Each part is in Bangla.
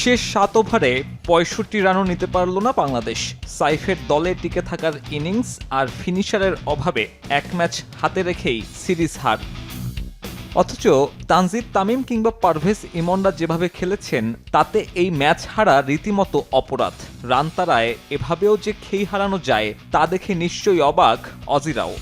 শেষ 7 ওভারে ৬৫ রানও নিতে পারল না বাংলাদেশ। সাইফের দলে টিকে থাকার ইনিংস আর ফিনিশারের অভাবে এক ম্যাচ হাতে রেখেই সিরিজ হার। অথচ তানজিদ তামিম কিংবা পারভেজ ইমনরা যেভাবে খেলেছেন তাতে এই ম্যাচ হারা রীতিমতো অপরাধ। রান তাড়ায় এভাবেও যে খেই হারানো যায় তা দেখে নিশ্চয়ই অবাক অজিরাও।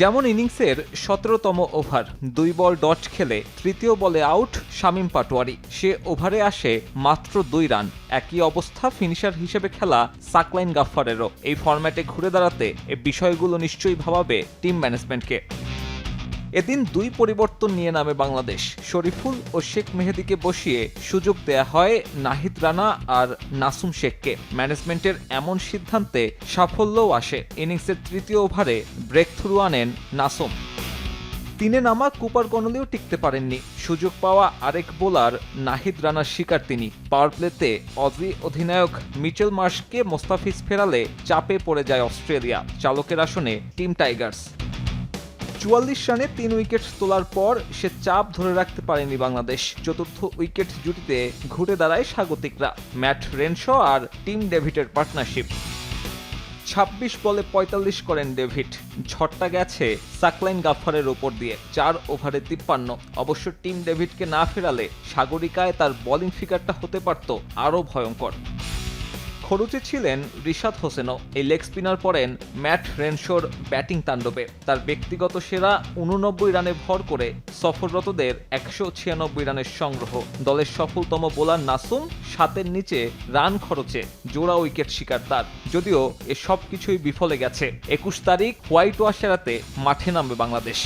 যেমন ইনিংসের ১৭তম ওভার ২ বল ডট খেলে তৃতীয় বলে আউট শামীম পাটোয়ারি। সে ওভারে আসে মাত্র ২ রান। একই অবস্থা ফিনিশার হিসেবে খেলা সাকলাইন গাফফারেরও। এই ফরম্যাটে ঘুরে দাঁড়াতে এই বিষয়গুলো নিশ্চয়ই ভাবাবে টিম ম্যানেজমেন্টকে। এদিন ২ পরিবর্তন নিয়ে নামে বাংলাদেশ। শরীফুল ও শেখ মেহেদীকে বসিয়ে সুযোগ দেয়া হয় নাহিদ রানা আর নাসুম শেখকে। ম্যানেজমেন্টের এমন সিদ্ধান্তে সাফল্যও আসে। ইনিংসের তৃতীয় ওভারে ব্রেক থ্রু আনেন নাসুম। ৩-এ নামা কুপার কনলিও টিকতে পারেননি। সুযোগ পাওয়া আরেক বোলার নাহিদ রানার শিকার তিনি। পাওয়ার প্লেতে অজি অধিনায়ক মিচেল মার্শকে মোস্তাফিজ ফেরালে চাপে পড়ে যায় অস্ট্রেলিয়া। চালকের আসনে টিম টাইগার্স। ৪৪ রানে ৩ উইকেট তোলার পর সে চাপ ধরে রাখতে পারেনি বাংলাদেশ। চতুর্থ উইকেট জুটিতে ঘুরে দাঁড়ায় স্বাগতিকরা। ম্যাট রেনশো আর টিম ডেভিডের পার্টনারশিপ। ২৬ বলে ৪৫ করেন ডেভিড। ঝড়টা গেছে সাকলাইন গাফফারের ওপর দিয়ে। ৪ ওভারে ৫৩। অবশ্য টিম ডেভিডকে না ফেরালে সাগরিকায় তার বোলিং ফিগারটা হতে পারত আরও ভয়ঙ্কর। খরুচে ছিলেন রিশাদ হোসেনও। এই লেগ স্পিনার পড়েন ম্যাট রেনশোর ব্যাটিং তাণ্ডবে। তার ব্যক্তিগত সেরা ৮৯ রানে ভর করে সফররতদের ১৯৬ রানের সংগ্রহ। দলের সফলতম বোলার নাসুম ৭-এর নিচে রান খরচে জোড়া উইকেট শিকার তার। যদিও এ সব কিছুই বিফলে গেছে। ২১ তারিখ হোয়াইট ওয়াশ এড়াতে মাঠে নামবে বাংলাদেশ।